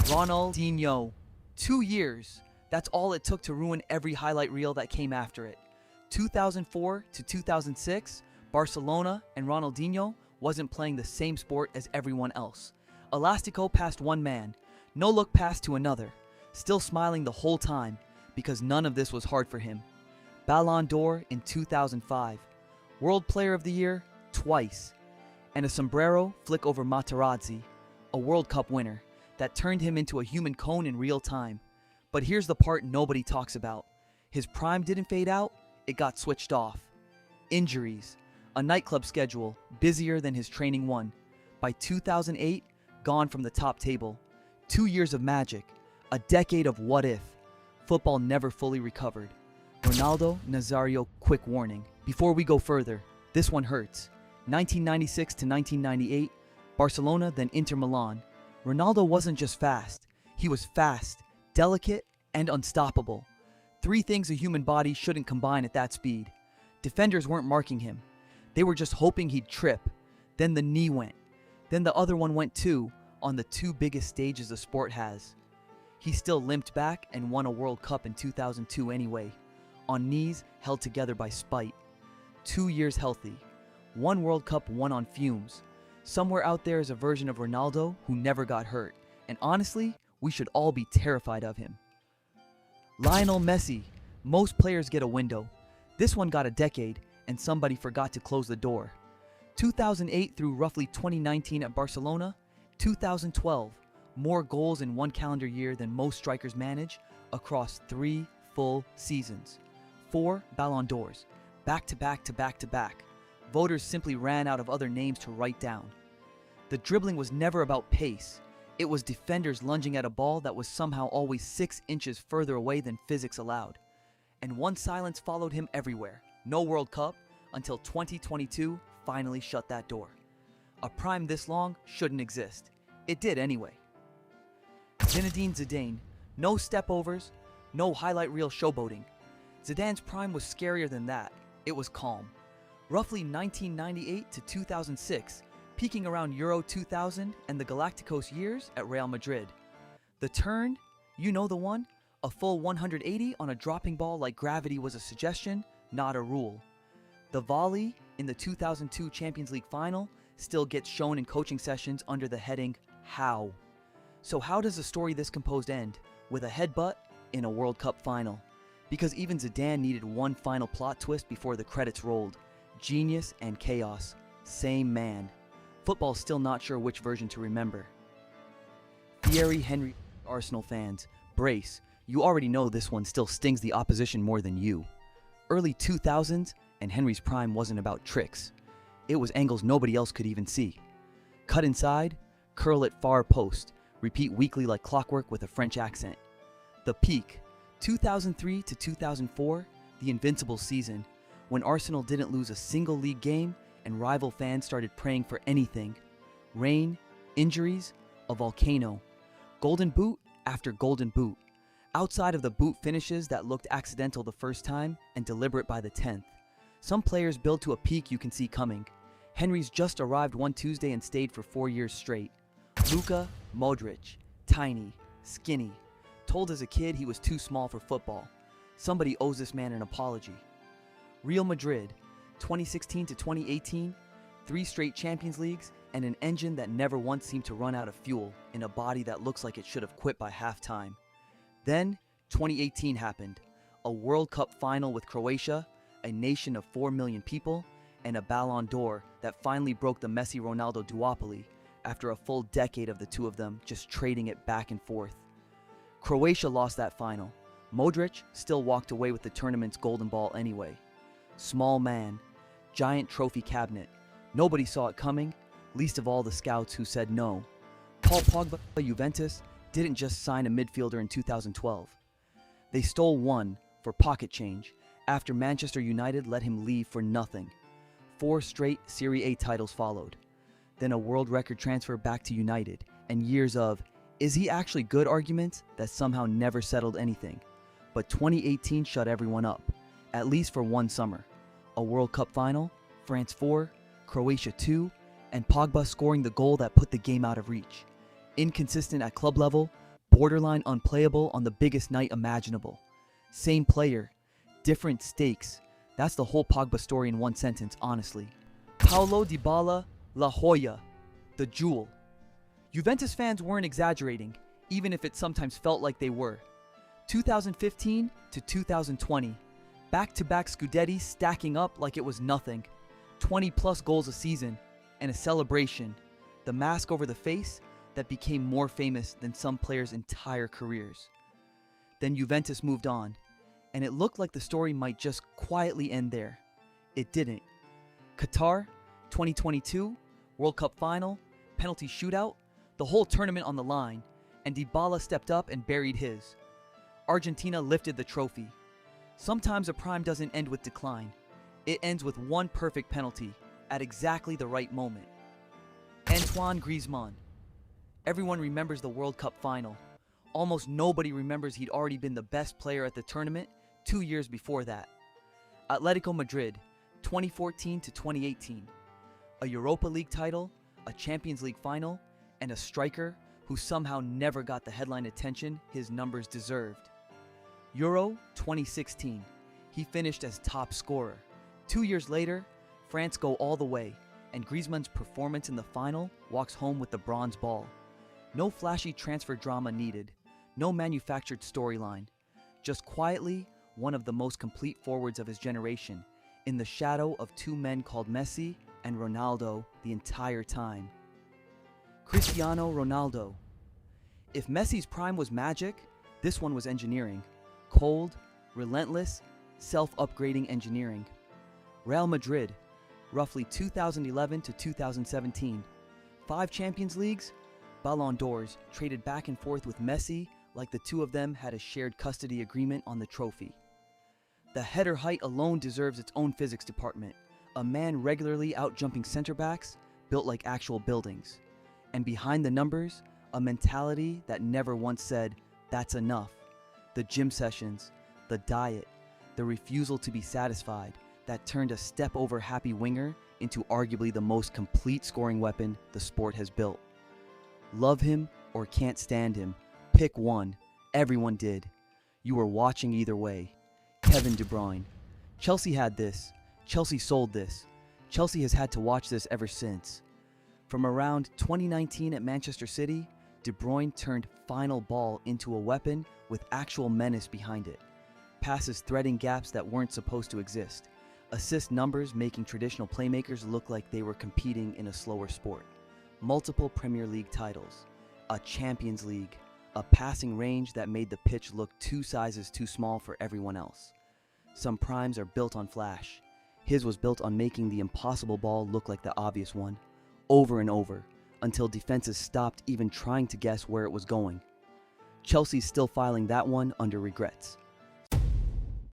Ronaldinho. 2 years. That's all it took to ruin every highlight reel that came after it. 2004 to 2006, Barcelona and Ronaldinho wasn't playing the same sport as everyone else. Elastico passed one man, no look pass to another, still smiling the whole time because none of this was hard for him. Ballon d'Or in 2005, World Player of the Year twice, and a sombrero flick over Materazzi, a World Cup winner, that turned him into a human cone in real time. But here's the part nobody talks about. His prime didn't fade out, it got switched off. Injuries, a nightclub schedule busier than his training one. By 2008, gone from the top table. 2 years of magic, a decade of what if. Football never fully recovered. Ronaldo Nazário, quick warning. Before we go further, this one hurts. 1996 to 1998, Barcelona then Inter Milan. Ronaldo wasn't just fast, he was fast, delicate, and unstoppable. 3 things a human body shouldn't combine at that speed. Defenders weren't marking him. They were just hoping he'd trip. Then the knee went. Then the other one went too, on the 2 biggest stages the sport has. He still limped back and won a World Cup in 2002 anyway, on knees held together by spite. 2 years healthy. 1 World Cup won on fumes. Somewhere out there is a version of Ronaldo who never got hurt, and honestly, we should all be terrified of him. Lionel Messi. Most players get a window. This one got a decade, and somebody forgot to close the door. 2008 through roughly 2019 at Barcelona. 2012. More goals in 1 calendar year than most strikers manage across 3 full seasons. 4 Ballon d'Ors. Back to back to back to back. Voters simply ran out of other names to write down. The dribbling was never about pace. It was defenders lunging at a ball that was somehow always 6 inches further away than physics allowed. And one silence followed him everywhere. No World Cup until 2022 finally shut that door. A prime this long shouldn't exist. It did anyway. Zinedine Zidane. No step-overs, no highlight reel showboating. Zidane's prime was scarier than that. It was calm. Roughly 1998 to 2006, peaking around Euro 2000 and the Galacticos years at Real Madrid. The turn, you know the one, a full 180 on a dropping ball like gravity was a suggestion, not a rule. The volley in the 2002 Champions League final still gets shown in coaching sessions under the heading, How? So how does a story this composed end? With a headbutt in a World Cup final. Because even Zidane needed one final plot twist before the credits rolled. Genius and chaos. Same man. Football's still not sure which version to remember. Thierry Henry, Arsenal fans, brace. You already know this one still stings the opposition more than you. Early 2000s, and Henry's prime wasn't about tricks. It was angles nobody else could even see. Cut inside, curl at far post, repeat weekly like clockwork with a French accent. The peak, 2003 to 2004, the invincible season, when Arsenal didn't lose a single league game and rival fans started praying for anything. Rain, injuries, a volcano. Golden boot after golden boot. Outside of the boot finishes that looked accidental the first time and deliberate by the 10th. Some players build to a peak you can see coming. Henry's just arrived one Tuesday and stayed for 4 years straight. Luka Modrić, tiny, skinny. Told as a kid he was too small for football. Somebody owes this man an apology. Real Madrid, 2016 to 2018, 3 straight Champions Leagues, and an engine that never once seemed to run out of fuel in a body that looks like it should have quit by halftime. Then, 2018 happened. A World Cup final with Croatia, a nation of 4 million people, and a Ballon d'Or that finally broke the Messi-Ronaldo duopoly after a full decade of the two of them just trading it back and forth. Croatia lost that final. Modrić still walked away with the tournament's golden ball anyway. Small man, giant trophy cabinet. Nobody saw it coming, least of all the scouts who said no. Paul Pogba, Juventus, didn't just sign a midfielder in 2012. They stole one for pocket change after Manchester United let him leave for nothing. 4 straight Serie A titles followed. Then a world record transfer back to United, and years of, is he actually good arguments that somehow never settled anything. But 2018 shut everyone up, at least for one summer. A World Cup final, France 4, Croatia 2, and Pogba scoring the goal that put the game out of reach. Inconsistent at club level, borderline unplayable on the biggest night imaginable. Same player, different stakes. That's the whole Pogba story in one sentence, honestly. Paulo Dybala, La Joya, the jewel. Juventus fans weren't exaggerating, even if it sometimes felt like they were. 2015 to 2020, back-to-back Scudetti stacking up like it was nothing. 20-plus goals a season, and a celebration, the mask over the face that became more famous than some players' entire careers. Then Juventus moved on, and it looked like the story might just quietly end there. It didn't. Qatar, 2022, World Cup final, penalty shootout, the whole tournament on the line, and Dybala stepped up and buried his. Argentina lifted the trophy. Sometimes a prime doesn't end with decline. It ends with one perfect penalty at exactly the right moment. Antoine Griezmann. Everyone remembers the World Cup final. Almost nobody remembers he'd already been the best player at the tournament 2 years before that. Atletico Madrid, 2014 to 2018. A Europa League title, a Champions League final, and a striker who somehow never got the headline attention his numbers deserved. Euro 2016. He finished as top scorer. 2 years later, France go all the way, and Griezmann's performance in the final walks home with the bronze ball. No flashy transfer drama needed, no manufactured storyline. Just quietly, one of the most complete forwards of his generation, in the shadow of two men called Messi and Ronaldo the entire time. Cristiano Ronaldo. If Messi's prime was magic, this one was engineering. Cold, relentless, self-upgrading engineering. Real Madrid, roughly 2011 to 2017. 5 Champions Leagues, Ballon d'Ors traded back and forth with Messi like the two of them had a shared custody agreement on the trophy. The header height alone deserves its own physics department. A man regularly out-jumping center backs, built like actual buildings. And behind the numbers, a mentality that never once said, "That's enough." The gym sessions, the diet, the refusal to be satisfied that turned a step-over happy winger into arguably the most complete scoring weapon the sport has built. Love him or can't stand him, pick one. Everyone did. You were watching either way. Kevin De Bruyne. Chelsea had this. Chelsea sold this. Chelsea has had to watch this ever since. From around 2019 at Manchester City, De Bruyne turned final ball into a weapon with actual menace behind it. Passes threading gaps that weren't supposed to exist. Assist numbers making traditional playmakers look like they were competing in a slower sport. Multiple Premier League titles. A Champions League. A passing range that made the pitch look 2 sizes too small for everyone else. Some primes are built on flash. His was built on making the impossible ball look like the obvious one, over and over, until defenses stopped even trying to guess where it was going. Chelsea's still filing that one under regrets.